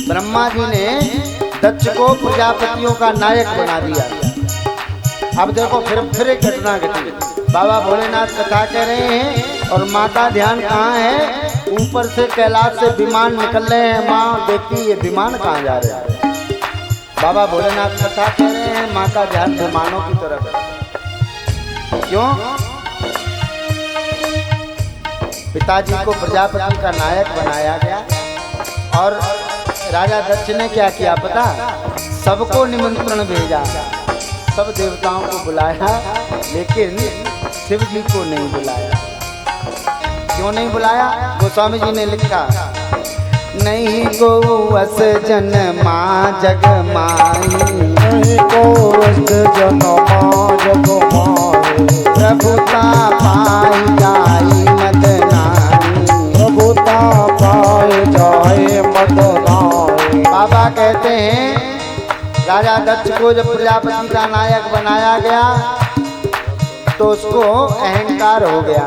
ब्रह्मा जी ने दक्ष को प्रजापतियों का नायक बना दिया। अब देखो फिर एक घटना घटी। बाबा भोलेनाथ कथा कह रहे हैं और माँ का ध्यान कहाँ है? ऊपर से कैलाश से विमान निकल रहे हैं। माँ देखती ये विमान कहाँ जा रहे हैं। बाबा भोलेनाथ कथा कह रहे हैं, माँ का ध्यान विमानों की तरफ है। क्यों? पिताजी को प्रजापति का नायक बनाया गया और राजा दक्ष ने क्या किया पता? सबको निमंत्रण भेजा, सब देवताओं को बुलाया, लेकिन शिव जी को नहीं बुलाया। क्यों नहीं बुलाया? गोस्वामी जी ने लिखा, नहीं को अस जन्मा जग माई, नहीं को अस जन्मा जग माई, प्रभुता पाई जाई मद नाई, प्रभुता पाई जाए मद नाई। बाबा कहते हैं राजा दक्ष को जब प्रजापति का नायक बनाया गया तो उसको अहंकार हो गया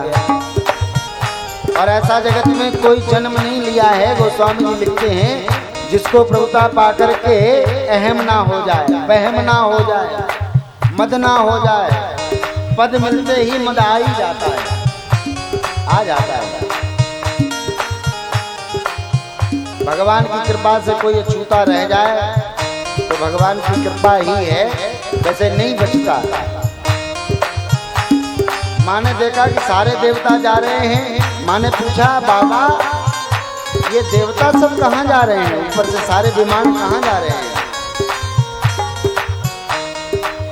और ऐसा जगत में कोई जन्म नहीं लिया है। गोस्वामी जी लिखते हैं जिसको प्रभुता पाकर के अहम ना हो जाए, वहम ना हो जाए, मद ना हो जाए। पद मिलते ही मद आ ही जाता है, आ जाता है। भगवान की कृपा से कोई अछूता रह जाए तो भगवान की कृपा ही है, वैसे नहीं बचता। माँ ने देखा कि सारे देवता जा रहे हैं। माँ ने पूछा, बाबा ये देवता सब कहाँ जा रहे हैं? ऊपर से सारे विमान कहाँ जा रहे हैं?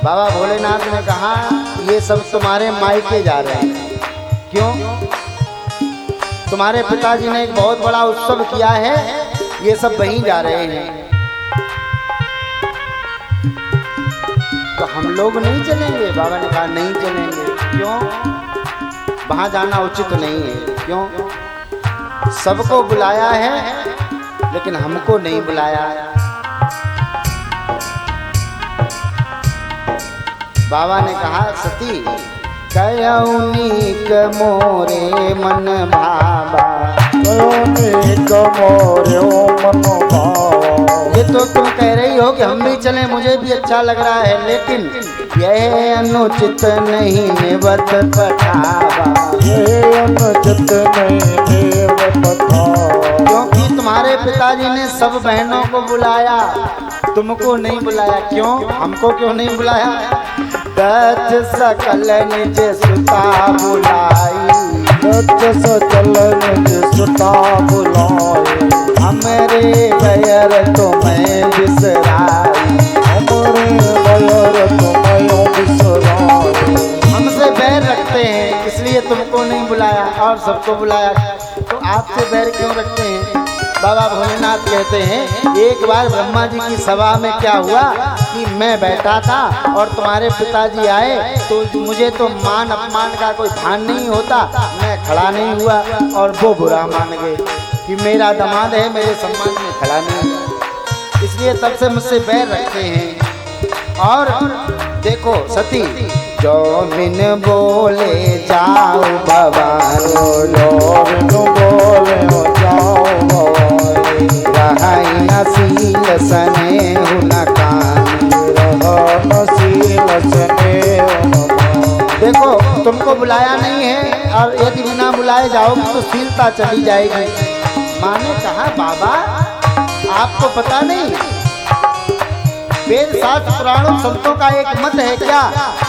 बाबा भोलेनाथ ने कहा, ये सब तुम्हारे मायके जा रहे हैं। क्यों? तुम्हारे पिताजी ने एक बहुत बड़ा उत्सव किया है, ये सब वहीं जा रहे हैं। तो हम लोग नहीं चलेंगे? बाबा ने कहा नहीं चलेंगे। क्यों? वहां जाना उचित नहीं है। क्यों? सबको बुलाया है लेकिन हमको नहीं बुलाया। बाबा ने कहा, सती कयौनिक मोरे मन भावा, कयौनिक मोरे मन भावा। ये तो तुम कह रही हो कि हम भी चलें, मुझे भी अच्छा लग रहा है, लेकिन यह अनुचित नहीं निवत पठावा, ये अनुचित नहीं निवत पठावा। क्योंकि तुम्हारे पिताजी ने सब बहनों को बुलाया, तुमको नहीं बुलाया। क्यों? हमको क्यों नहीं बुलाया? दक्ष सकल निज सुता बुलाई, दक्ष सकल निज सुता बुलाई, हमरे बैर तुम्हें बिसराई, हमरे बैर तुम्हें बिसराई। हमसे बैर रखते हैं इसलिए तुमको नहीं बुलाया और सबको बुलाया, तो आपसे बैर क्यों रखते हैं? बाबा भोलेनाथ कहते हैं, एक बार ब्रह्मा जी की सभा में क्या हुआ कि मैं बैठा था और तुम्हारे पिताजी आए तो मुझे तो मान अपमान का कोई भान नहीं होता, मैं खड़ा नहीं हुआ और वो बुरा मान गए कि मेरा दामाद है, मेरे सम्मान में खड़ा नहीं हुआ, इसलिए तब से मुझसे बैर रखते हैं। और देखो सती, जो बिन बोले जाओ भवानी, जो बिन बोले जाओ भवानी, रहाई नसील स्नेह न कानी, रह नसील स्नेह न कानी। देखो तुमको बुलाया नहीं है और यदि बिना बुलाए जाओगे तो शीलता चली जाएगी। माँ ने कहा, बाबा आपको पता नहीं, वेद शास्त्र पुराणों संतों का एक मत है क्या?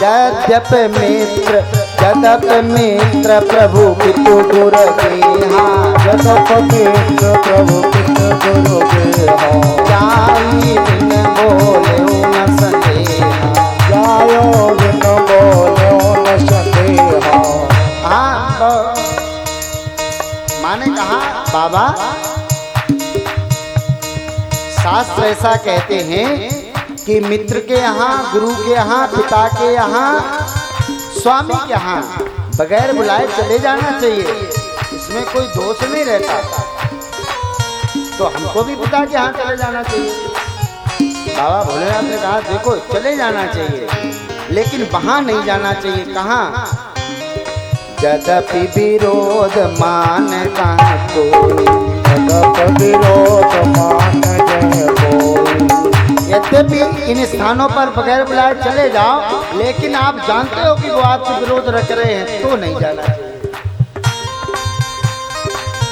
यद्यप मित्र यद्यप मित्र प्रभु पितु गुरु देहा, यद्यप मित्र प्रभु पितु गुरु देहा, जाई बिन बोले न संदेहा, जायो बिन बोले न संदेहा। हाँ तो माँ ने कहा, बाबा शास्त्र ऐसा कहते हैं कि मित्र के यहाँ, गुरु के यहाँ, पिता के यहाँ, स्वामी के यहाँ बगैर बुलाए चले जाना चाहिए, इसमें कोई दोष नहीं रहता। तो हमको भी पिता के यहाँ चले जाना चाहिए। बाबा भोलेनाथ ने कहा, देखो चले जाना चाहिए लेकिन वहाँ नहीं जाना चाहिए। कहाँ? यद्यपि विरोध मान का कोई, यद्यप विरोध मान जय इन स्थानों पर बगैर बुलाए चले जाओ, लेकिन आप जानते हो कि वो आपसे विरोध रख रहे हैं तो नहीं जाना चाहिए।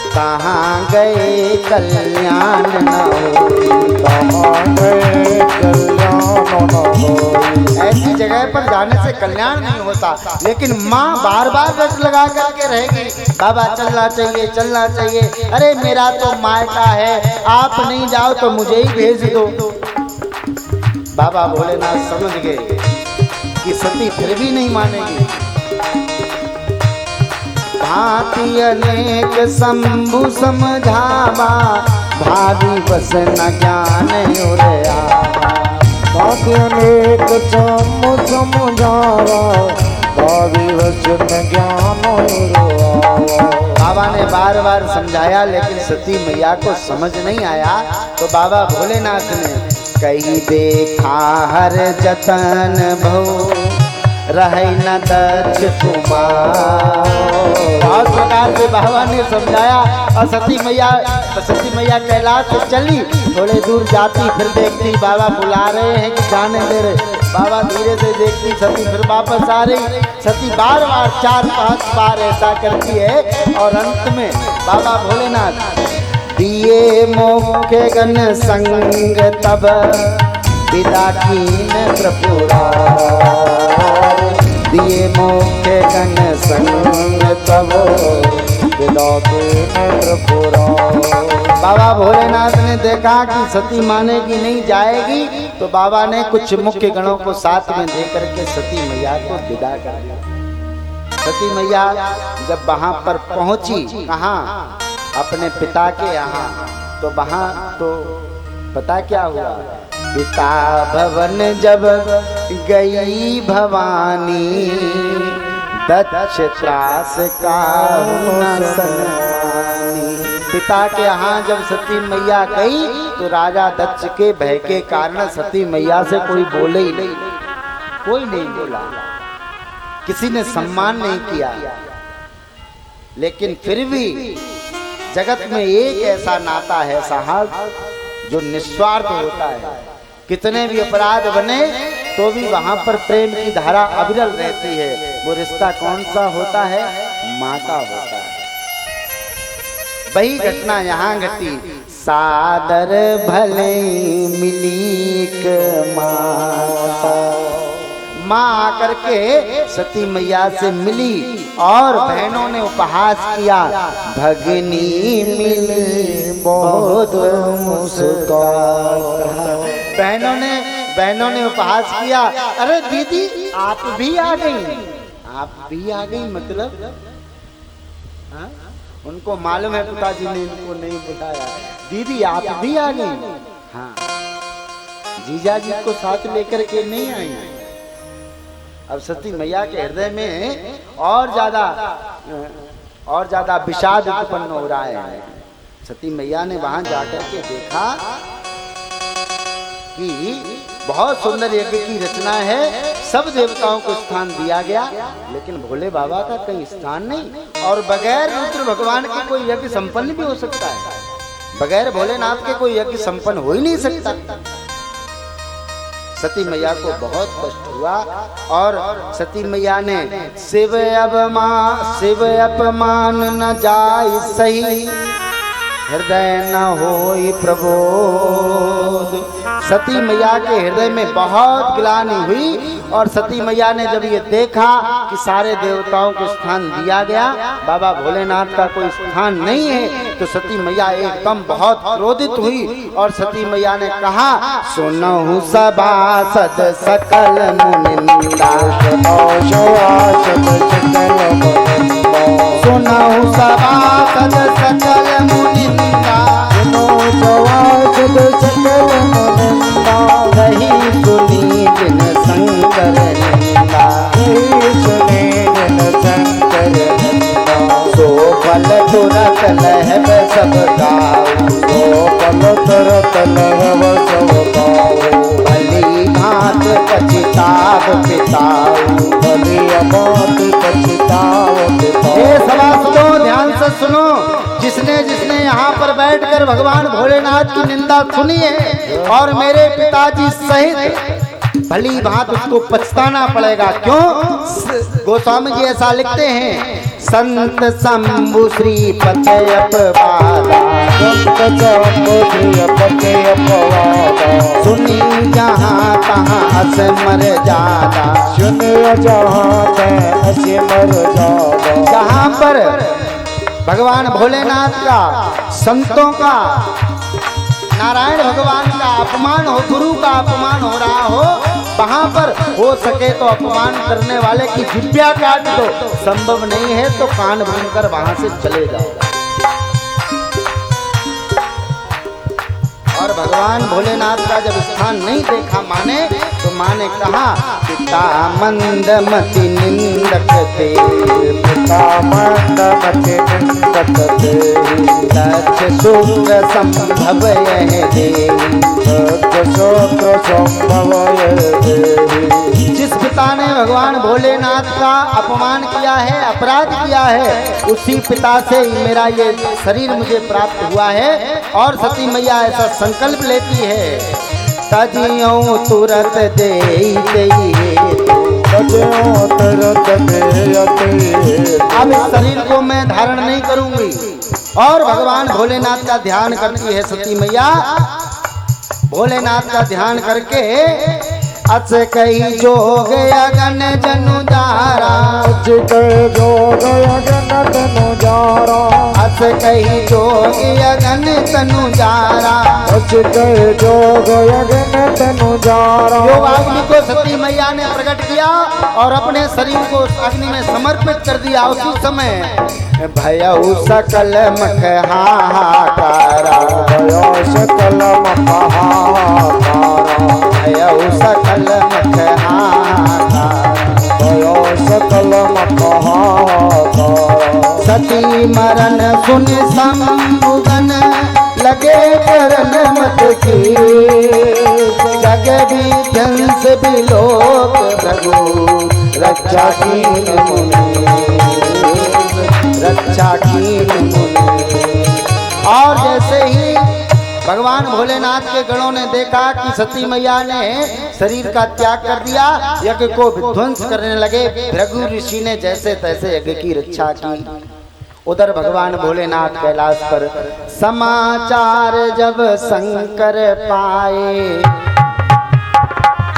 कहाँ गए कल्याण न होई, कहाँ गए कल्याण न होई। ऐसी जगह पर जाने से कल्याण नहीं होता। लेकिन माँ बार बार रट लगा करके रहेगी, बाबा चलना चाहिए चलना चाहिए। अरे मेरा तो मायका है, आप नहीं जाओ तो मुझे ही भेज दो। बाबा भोलेनाथ समझ गए कि सती फिर भी नहीं मानेगी। भांति अनेक शंभु समझावा, भावी बस न ज्ञान उरया। भांति अनेक शंभु समझावा, भावी बस न ज्ञान उरया। बाबा ने बार बार समझाया लेकिन सती मैया को समझ नहीं आया। तो बाबा भोलेनाथ ने कही देखा हर जतन भो, रहे न दक्ष कुमार। बहुत प्रकार से बाबा ने समझाया और सती मैया कैलाश से चली। थोड़े दूर जाती फिर देखती बाबा बुला रहे हैं कि जाने दे रहे। बाबा धीरे से देखती, सती फिर वापस आ रही। सती बार बार 4-5 बार ऐसा करती है और अंत में बाबा भोलेनाथ दिए मोखे गण संग तब, विदा कीन त्रिपुरार। दिए मोखे गण संग तब, विदा कीन त्रिपुरार। बाबा भोलेनाथ ने देखा कि सती मानेगी नहीं, जाएगी, तो बाबा ने कुछ मुख्य गणों को साथ में दे करके सती मैया को विदा कर दिया। सती मैया जब वहां पर पहुंची, कहाँ? अपने पिता के यहाँ, तो वहां तो पता क्या हुआ? पिता भवन जब गई भवानी, दक्ष त्रास का न सनमानी। पिता के यहाँ जब सती मैया गई तो राजा दक्ष के भय के कारण सती मैया से कोई बोले ही नहीं, कोई नहीं बोला, किसी ने सम्मान नहीं किया। लेकिन फिर भी जगत में एक ऐसा नाता है साहब जो निस्वार्थ होता है। कितने भी अपराध बने तो भी वहां पर प्रेम की धारा अविरल रहती है। वो रिश्ता कौन सा होता है? माँ का होता है। वही घटना यहाँ घटी। सादर भले मिलीक माता, माँ आकर के सती मैया से मिली और बहनों ने उपहास किया। भगनी मिली बहुत मुस्कुराता। बहनों ने उपहास किया, अरे दीदी आप भी आ गई, आप भी आ गई, मतलब हाँ? उनको मालूम है पिताजी ने इनको नहीं बुलाया। दीदी आप भी आ गई? हाँ, जीजा जी को साथ लेकर के नहीं आई। अब सती मैया के हृदय में और ज्यादा विषाद उत्पन्न हो रहा है। सती मैया ने वहां जाकर के देखा कि बहुत सुंदर यज्ञ की रचना है, सब देवताओं को स्थान दिया गया, लेकिन भोले बाबा का कहीं स्थान नहीं। और बगैर रुद्र भगवान के कोई यज्ञ संपन्न भी हो सकता है, बगैर भोलेनाथ के कोई यज्ञ संपन्न हो ही नहीं सकता। सती मैया को बहुत कष्ट हुआ और सती मैया ने शिव अपमान न जाय सही, हृदय न होई प्रबोध। सती मैया के हृदय में बहुत ग्लानि हुई और सती मैया ने जब ये देखा कि सारे देवताओं को स्थान दिया गया, बाबा भोलेनाथ का कोई स्थान नहीं है, तो सती मैया एकदम बहुत क्रोधित हुई और सती मैया ने कहा, सुनहु सभासद सकल मुनिंदा, सुनहु सभासद सकल मुनिंदा, रही सुनी जिन शंकर निंदा, सो फल तुरत लहब सब गाऊ, भली भांत पछताव पिताऊ। भली भांत पछताव पिताऊ। ये सभासदों ध्यान से सुनो, जिसने जिसने यहाँ पर बैठकर भगवान भोलेनाथ की निंदा सुनी है और मेरे पिताजी सहित, भली भांत उसको पछताना पड़ेगा। क्यों? गोस्वामी जी ऐसा लिखते हैं, संत शंभु श्रीपते अपवादा, संत शंभु श्रीपते अपवादा। सुनी जहाँ तहाँ असमर जादा, सुनी जहाँ तहाँ असमर जादा। जहाँ पर भगवान भोलेनाथ का, संतों का, नारायण भगवान का अपमान हो, गुरु का अपमान हो रहा हो, वहां पर हो सके तो अपमान करने वाले की जिभ्या काट दो, संभव नहीं है तो कान भूनकर वहां से चले जाओ। और भगवान भोलेनाथ का जब स्थान नहीं देखा माने, तो माने कहा पिता मंदमति निंदक थे, पिता मंदमति निंदक थे। सच शुक्र संभव यह दे, सच शुक्र संभव यह दे। जिस पिता ने भगवान भोलेनाथ का अपमान किया है, अपराध किया है, उसी पिता से मेरा ये शरीर मुझे प्राप्त हुआ है। और सती मैया ऐसा संकल्प लेती है, तजियों तुरंत दे अब इस शरीर को मैं धारण नहीं करूंगी। और भगवान भोलेनाथ का ध्यान करती है सती मैया, भोलेनाथ का ध्यान करके अच कही जोग अगन जनु दारा, अच कही जोग अगन तनु जारा, अच कही जोग अगन तनु जारा, अच कही जोग अगन तनु जारा। योगाग्नि को सती मैया ने प्रकट किया और अपने शरीर को अग्नि में समर्पित कर दिया। उसी समय भयउ सकल मख हाहाकारा, भयउ सकल मख हाहाकारा, भयउ सकल मख हाहाकारा, भयउ सकल मख हाहाकारा। सती मरण सुन शंभुगन लगे करन मत की, जग भी ध्वंस भी लोक भृगु रक्षा कीन मुनि, रक्षा कीन मुनि। और जैसे ही भगवान भोलेनाथ के गणों ने देखा कि सती मैया ने शरीर का त्याग कर दिया, यज्ञ को विध्वंस करने लगे, भृगु ऋषि ने जैसे तैसे यज्ञ की रक्षा की। उधर भगवान भोलेनाथ कैलाश पर समाचार जब शंकर पाए,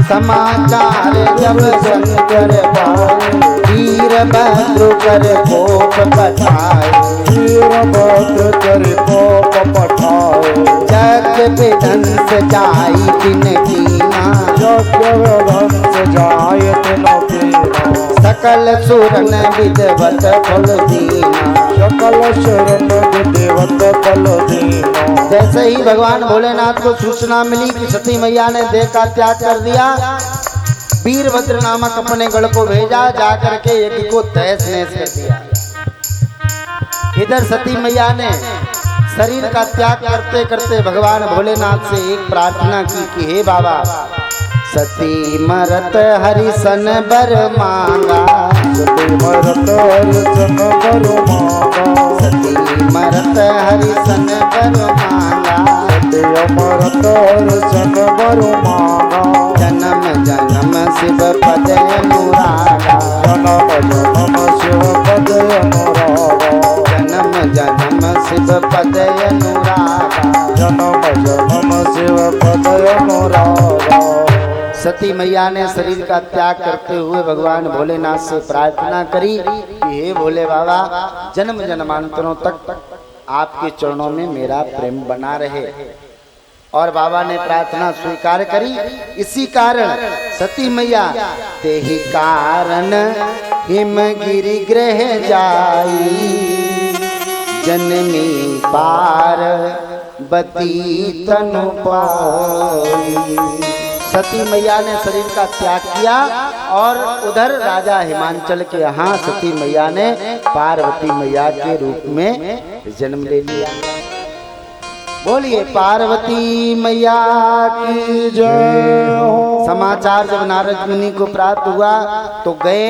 समाचार जब शंकर पाए, वीरभद्र कर कोप पठाए, वीरभद्र कर कोप पठाए। जग विध्वंस जाई दिन कीना, जग विध्वंस जाई दिन कीना। सकल सुरन विदवत फल दीना, सकल सुरन विदवत फल दीना। जैसे ही भगवान भोलेनाथ को सूचना मिली कि सती मैया ने देह का त्याग कर दिया, वीरभद्र नामक अपने गढ़ को भेजा, जाकर के यज्ञ को तहस नहस कर दिया। इधर सती मैया ने शरीर का त्याग करते करते भगवान भोलेनाथ से एक प्रार्थना की कि हे बाबा, सती मरत हरिसन बर मांगा, सती मरत हरिसन बर मांगा, सती मरत हरिसन बर मांगा, सती मरत हरिसन बर मांगा। जन्म जन्म शिव पद अनुरागा, जन्म जन्म शिव पद अनुरागा, जन्म जन्म शिव पद अनुरागा, जन्म जन्म शिव पद अनुरागा। सती मैया ने शरीर का त्याग करते हुए भगवान भोलेनाथ से प्रार्थना करी कि हे भोले बाबा, जन्म जन्मांतरों तक आपके चरणों में मेरा प्रेम बना रहे। और बाबा ने प्रार्थना स्वीकार करी। इसी कारण सती मैया तेहि कारण हिमगिरि गृह जाई, जननी पार्वती तनु पाई। सती मैया ने शरीर का त्याग किया और उधर राजा हिमांचल के यहाँ सती मैया ने पार्वती मैया के रूप में जन्म ले लिया। बोलिए पार्वती मैया की जय हो। समाचार जब नारद मुनि को प्राप्त हुआ तो गए।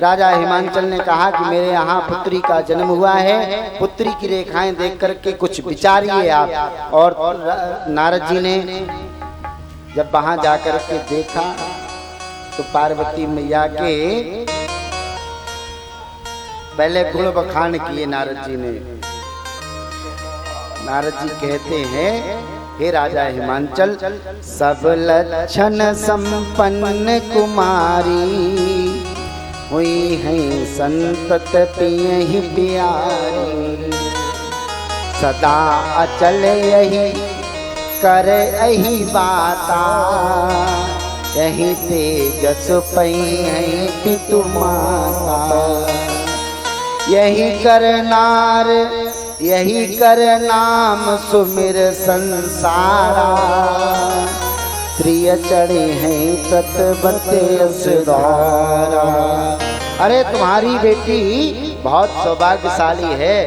राजा हिमांचल ने कहा कि मेरे यहाँ पुत्री का जन्म हुआ है, पुत्री की रेखाएं देख करके कुछ विचारिए आप। और नारद जी ने जब वहां जाकर के देखा तो पार्वती मैया के पहले गुण बखान किए नारद जी ने। नारद जी कहते हैं, हे राजा हिमांचल, सब लक्षण संपन्न कुमारी हुई है संतत पिय ही प्यारी। सदा अचल यही कर यही बाता, यही तेजस पई है पितु माता। यही करनार यही कर नाम सुमिर संसारा, प्रिय चढ़े हैं तत्वते सुधारा। अरे तुम्हारी बेटी बहुत सौभाग्यशाली है,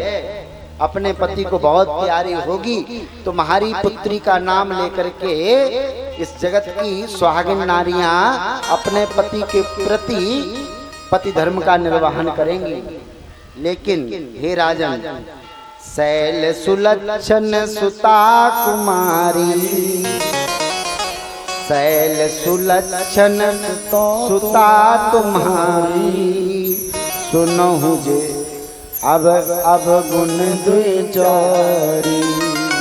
अपने पति को बहुत प्यारी होगी। तुम्हारी पुत्री का नाम लेकर के इस जगत की सुहागिन नारियां अपने पति के प्रति पति धर्म का निर्वहन करेंगी। लेकिन हे राजन, शैल सुलक्षण सुता कुमारी, शैल सुलक्षण सुता तुम्हारी, सुनहु जे अब गुण द्विचारी।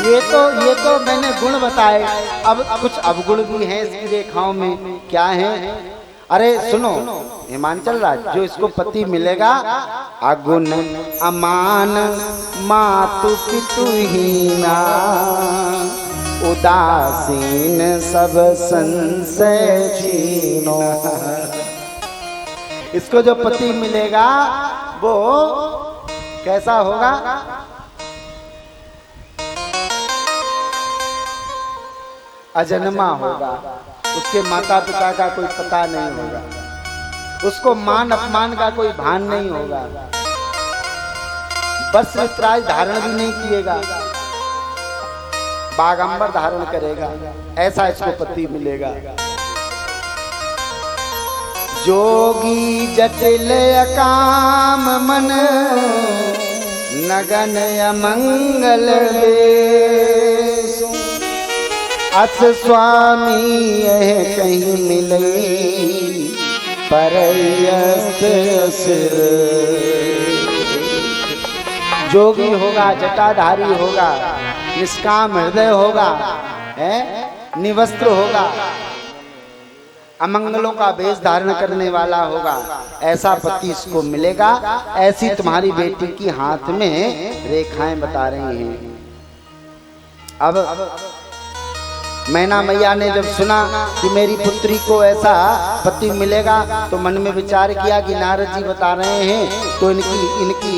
ये तो मैंने गुण बताए, अब कुछ अवगुण भी हैं इसकी रेखाओं में। क्या है? अरे सुनो हिमांचल राज, जो इसको पति मिलेगा अगुण अमान मातु पितुहीना, उदासीन सब संशय छीनो। इसको जो पति मिलेगा वो कैसा होगा? अजन्मा होगा, उसके माता पिता का कोई पता नहीं होगा, उसको मान अपमान का कोई भान नहीं होगा, वस्त्र प्राय धारण भी नहीं किएगा, बागंबर धारण करेगा, ऐसा इसको पति मिलेगा। जोगी जटिल अकाम मन, नगन अमंगल देश, अस स्वामी यह कहीं मिले परयस सिर। जोगी होगा, जटाधारी होगा, निष्काम हृदय होगा, निवस्त्र होगा, अमंगलों का वेश धारण करने वाला होगा, ऐसा पति इसको मिलेगा। ऐसी तुम्हारी बेटी की हाथ में रेखाएं बता रही हैं। अब मैना मैया ने जब सुना कि मेरी पुत्री को ऐसा पति मिलेगा तो मन में विचार किया कि नारद जी बता रहे हैं तो इनकी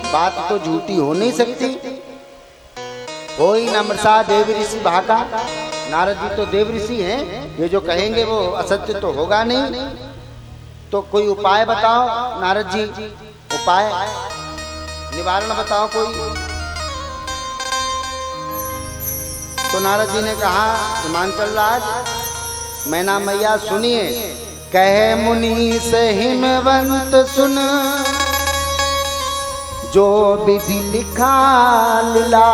बात तो झूठी हो नहीं सकती। कोई नम्रसा देव ऋषि भागा, नारद जी तो देव ऋषि हैं, ये जो कहेंगे वो असत्य तो होगा नहीं। तो कोई उपाय बताओ नारद जी, उपाय निवारण बताओ कोई। तो नारद जी ने कहा, हिमांचल राज, मैना मैया सुनिए, कहे मुनि से हिमवंत सुन, जो विधि लिखा लीला,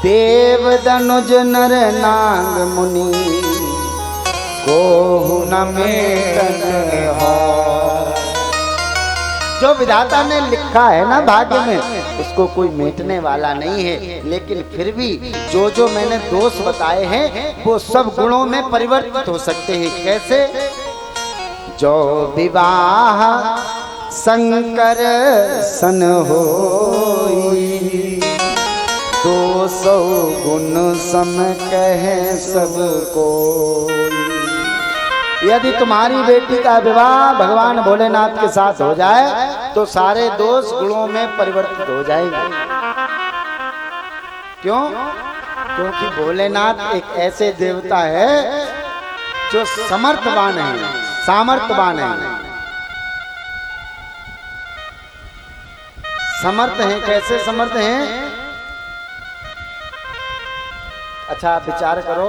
देव दनुज नर नाग मुनि को न मेटन हो। जो विधाता ने लिखा है ना भाग्य में, उसको कोई मेटने वाला नहीं है। लेकिन फिर भी जो जो मैंने दोष बताए हैं वो सब गुणों में परिवर्तित हो सकते हैं। कैसे? जो विवाह शंकर सन होई, 200 गुण सम कहे सबको। यदि तुम्हारी बेटी का विवाह भगवान भोलेनाथ के साथ हो जाए तो सारे दोष गुणों में परिवर्तित हो जाएंगे। क्यों? क्योंकि भोलेनाथ एक ऐसे देवता है जो समर्थवान है, सामर्थ्यवान है। समर्थ हैं, कैसे समर्थ हैं? अच्छा विचार करो,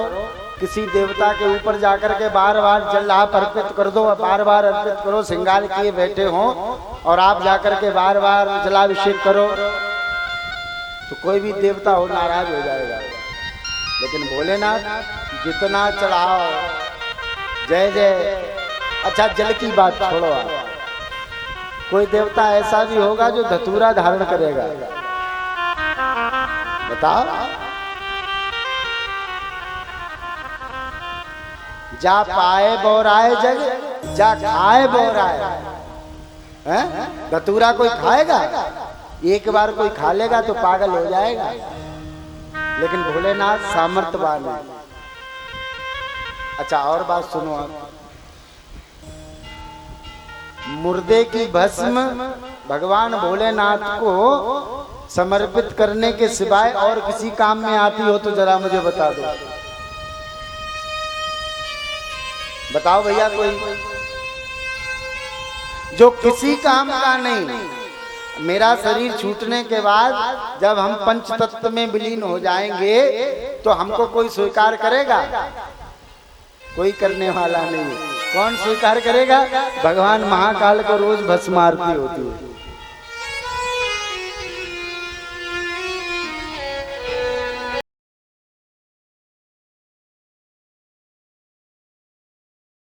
किसी देवता के ऊपर जाकर के बार बार जल आप अर्पित कर दो, बार बार अर्पित करो, श्रृंगार किए बैठे हो और आप जाकर के बार बार जलाभिषेक करो तो कोई भी देवता हो नाराज हो जाएगा। लेकिन भोलेनाथ जितना चढ़ाओ, जय जय। अच्छा जल की बात छोड़ो आप, कोई देवता ऐसा भी होगा जो धतूरा धारण करेगा, बताओ। जा पाए बोराए जग, जा खाए बोराए। धतूरा कोई खाएगा? एक बार कोई खा लेगा तो पागल हो जाएगा। लेकिन भोलेनाथ सामर्थ्यवान है। अच्छा और बात सुनो आप, मुर्दे की भस्म भगवान भोलेनाथ को समर्पित करने के सिवाय और किसी काम में आती हो तो जरा मुझे बता दो, बताओ भैया कोई जो किसी काम का नहीं। मेरा शरीर छूटने के बाद जब हम पंच तत्व में विलीन हो जाएंगे तो हमको कोई स्वीकार करेगा? कोई करने वाला नहीं। कौन स्वीकार करेगा? भगवान महाकाल को रोज भस्म आरती होती है।